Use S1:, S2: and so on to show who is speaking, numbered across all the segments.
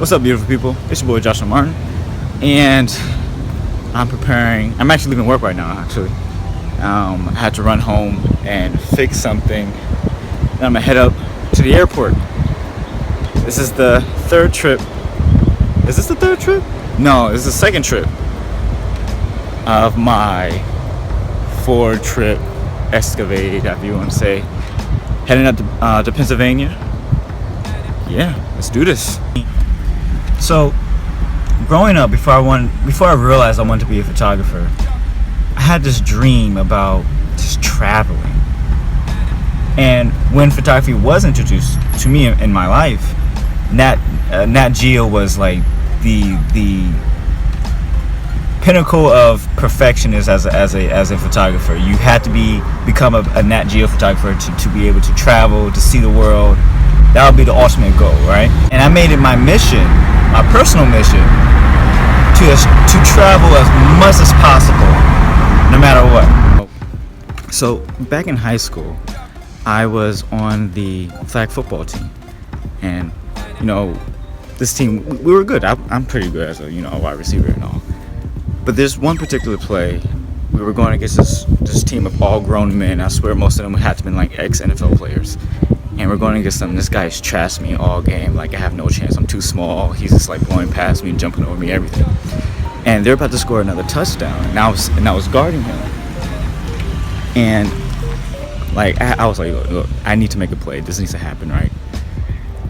S1: What's up, beautiful people? It's your boy Joshua Martin, and I'm actually leaving work right now, actually. I had to run home and fix something, and I'm gonna head up to the airport. This is the third trip. Is this the third trip? No, this is the second trip of my Ford trip, Escavade, if you want to say. Heading up to Pennsylvania. Yeah, let's do this. So, growing up, before I realized I wanted to be a photographer, I had this dream about just traveling. And when photography was introduced to me in my life, Nat Geo was like the pinnacle of perfection as a photographer. You had to become a Nat Geo photographer to be able to travel, to see the world. That would be the ultimate goal, right? And I made it my mission, my personal mission, to travel as much as possible, no matter what. So back in high school, I was on the flag football team, and this team, we were good. I'm pretty good as a wide receiver and all. But there's one particular play, we were going against this team of all grown men. I swear most of them had to have been like ex-NFL players. And we're going against them. This guy's trashed me all game. Like, I have no chance. I'm too small. He's just like blowing past me, jumping over me, everything. And they're about to score another touchdown. And I was guarding him. And like I was like, look, I need to make a play. This needs to happen, right?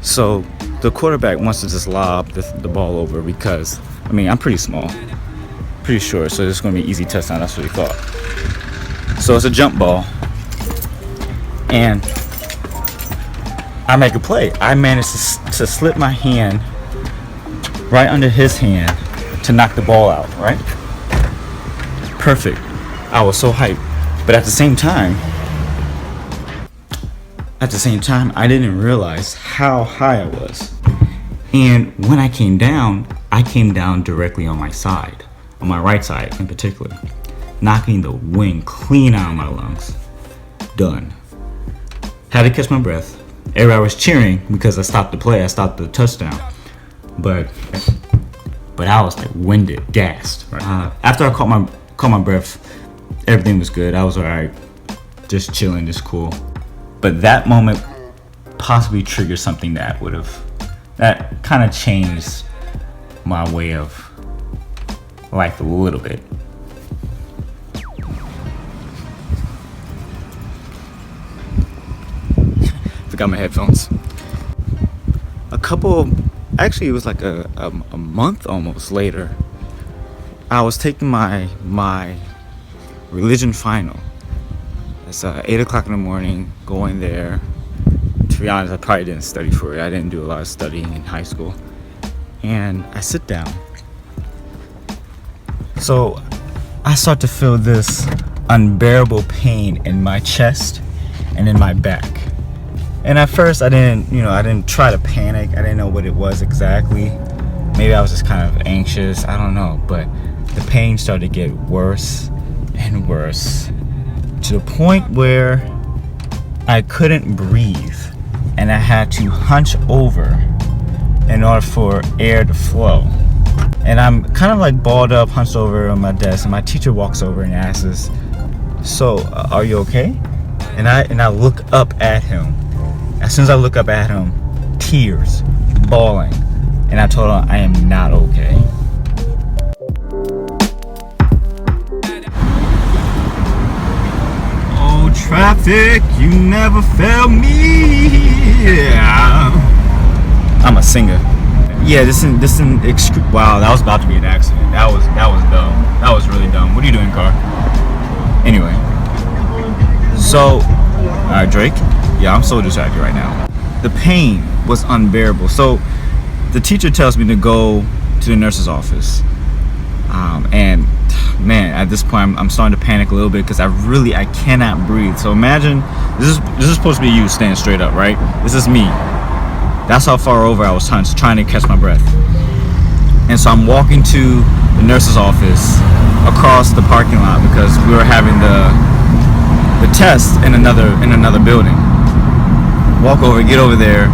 S1: So the quarterback wants to just lob the ball over because, I'm pretty small. Pretty short. So this is going to be an easy touchdown. That's what he thought. So it's a jump ball. And I make a play. I managed to slip my hand right under his hand to knock the ball out, right? Perfect. I was so hyped. But at the same time, I didn't realize how high I was. And when I came down directly on my side, on my right side in particular, knocking the wind clean out of my lungs. Done. Had to catch my breath. Everybody was cheering because I stopped the play. I stopped the touchdown. But I was like winded, gassed. Right? After I caught my breath, everything was good. I was alright, just chilling, just cool. But that moment possibly triggered something that kind of changed my way of life a little bit. Forgot my headphones. It was like a month almost later, I was taking my religion final. It's 8 o'clock in the morning, going there. To be honest, I probably didn't study for it. I didn't do a lot of studying in high school. And I sit down. So I start to feel this unbearable pain in my chest and in my back. And at first I didn't try to panic. I didn't know what it was exactly. Maybe I was just kind of anxious. I don't know. But the pain started to get worse and worse, to the point where I couldn't breathe. And I had to hunch over in order for air to flow. And I'm kind of like balled up, hunched over on my desk. And my teacher walks over and asks, "So, are you okay?" And I look up at him. As soon as I look up at him, tears, bawling, and I told him I am not okay. Oh, traffic, you never failed me. I'm a singer. Yeah, wow, that was about to be an accident. That was dumb. That was really dumb. What are you doing, car? Anyway, so, Drake. Yeah, I'm so distracted right now. The pain was unbearable. So the teacher tells me to go to the nurse's office. And man, at this point, I'm starting to panic a little bit because I cannot breathe. So imagine, this is supposed to be you standing straight up, right? This is me. That's how far over I was trying to catch my breath. And so I'm walking to the nurse's office across the parking lot because we were having the test in another building. Walk over, get over there,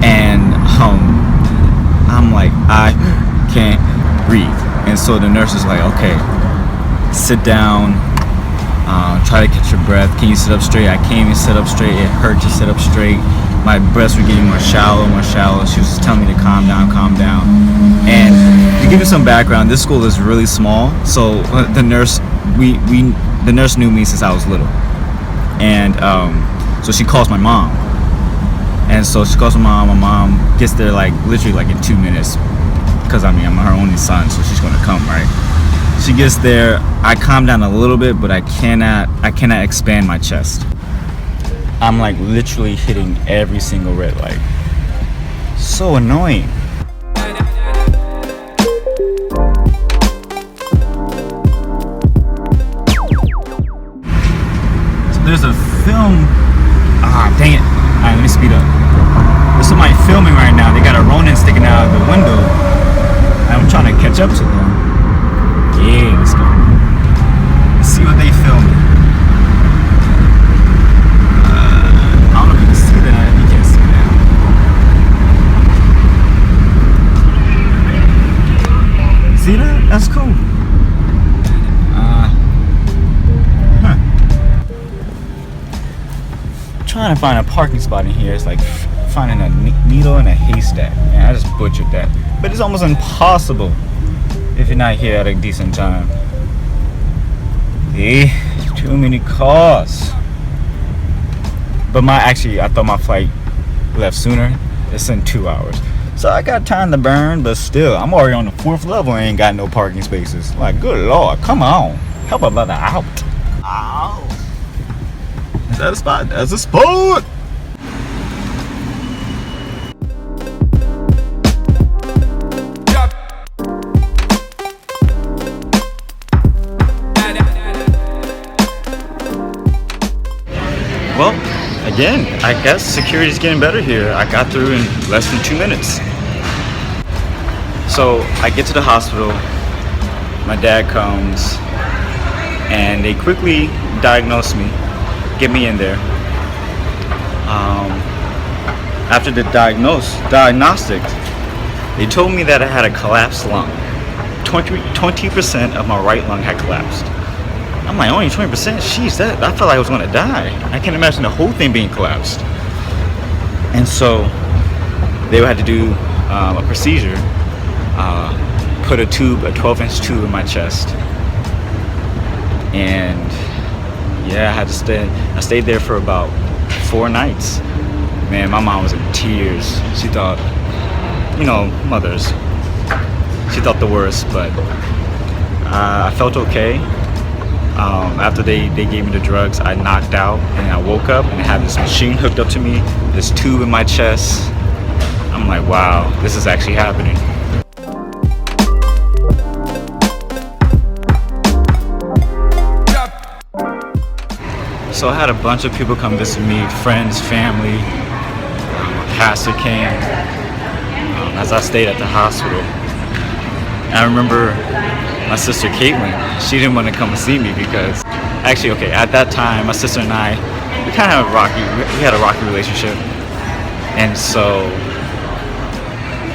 S1: and I'm I can't breathe. And so the nurse is like, okay, sit down, try to catch your breath. Can you sit up straight? I can't even sit up straight. It hurt to sit up straight. My breaths were getting more shallow. She was just telling me to calm down. And to give you some background, this school is really small. So the nurse, the nurse knew me since I was little. And so she calls my mom. And so she calls my mom gets there like literally like in 2 minutes. Because I mean, I'm her only son, so she's gonna come, right? She gets there, I calm down a little bit, but I cannot expand my chest. I'm like literally hitting every single red light. So annoying. So there's a film. Dang it. Alright, let me speed up. There's somebody filming right now. They got a Ronin sticking out of the window. I'm trying to catch up to them. Yeah, let's go. Let's see what they filming. I don't know if you can see that. You can't see that. See that? That's cool. Trying to find a parking spot in here. It's like finding a needle in a haystack. Man, I just butchered that. But it's almost impossible if you're not here at a decent time. See? Too many cars. But I thought my flight left sooner. It's in 2 hours. So I got time to burn, but still, I'm already on the 4th level and ain't got no parking spaces. Like, good Lord, come on. Help a brother out. Ow. Is that a spot? That's a spot! Well, again, I guess security's getting better here. I got through in less than 2 minutes. So I get to the hospital, my dad comes, and they quickly diagnose me, get me in there. After the diagnostic, they told me that I had a collapsed lung. 20% of my right lung had collapsed. I'm like, only 20%? Jeez, I felt like I was gonna die. I can't imagine the whole thing being collapsed. And so they had to do a procedure, put a 12-inch tube in my chest. And yeah, I stayed there for about 4 nights. Man, my mom was in tears. She thought, mothers, she thought the worst, but I felt okay. After they gave me the drugs, I knocked out and I woke up and I had this machine hooked up to me, this tube in my chest. I'm like, wow, this is actually happening. So I had a bunch of people come visit me, friends, family. Pastor came as I stayed at the hospital. I remember my sister Caitlin, she didn't want to come and see me because, actually, okay, at that time, my sister and I, we kind of had a rocky relationship, and so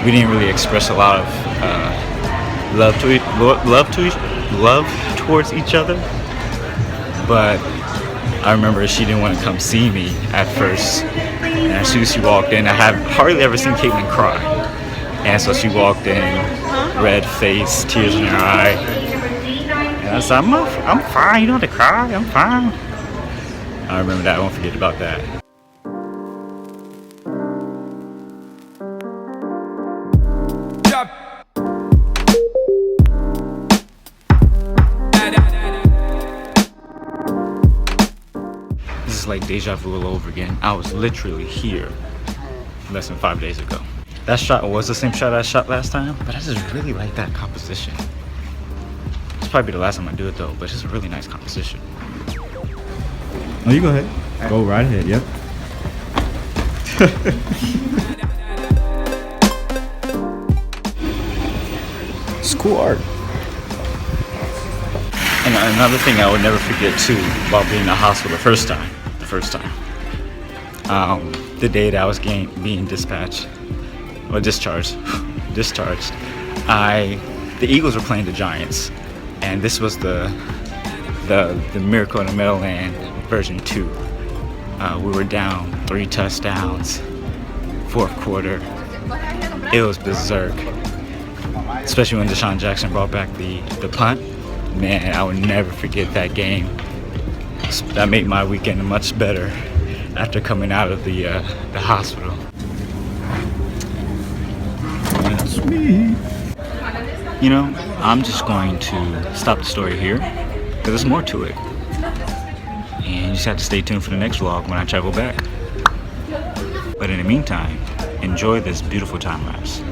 S1: we didn't really express a lot of love towards each other. But I remember she didn't want to come see me at first, and as soon as she walked in, I have hardly ever seen Caitlin cry, and so she walked in, red face, tears in her eye, and I said, I'm fine, you don't have to cry, I'm fine. I remember that, I won't forget about that. This is like deja vu all over again. I was literally here less than 5 days ago. That shot was the same shot I shot last time, but I just really like that composition. It's probably the last time I do it though, but it's a really nice composition.
S2: Oh, you go ahead. Go right ahead, yep.
S1: It's cool art. And another thing I would never forget too while being in the hospital the first time. The day that I was being dispatched or discharged. discharged, the Eagles were playing the Giants, and this was the Miracle in the Meadowland version 2. We were down 3 touchdowns, fourth quarter. It was berserk, especially when Deshaun Jackson brought back the punt. Man, I would never forget that game. That made my weekend much better after coming out of the hospital.
S2: That's me.
S1: You know, I'm just going to stop the story here, because there's more to it. And you just have to stay tuned for the next vlog when I travel back. But in the meantime, enjoy this beautiful time lapse.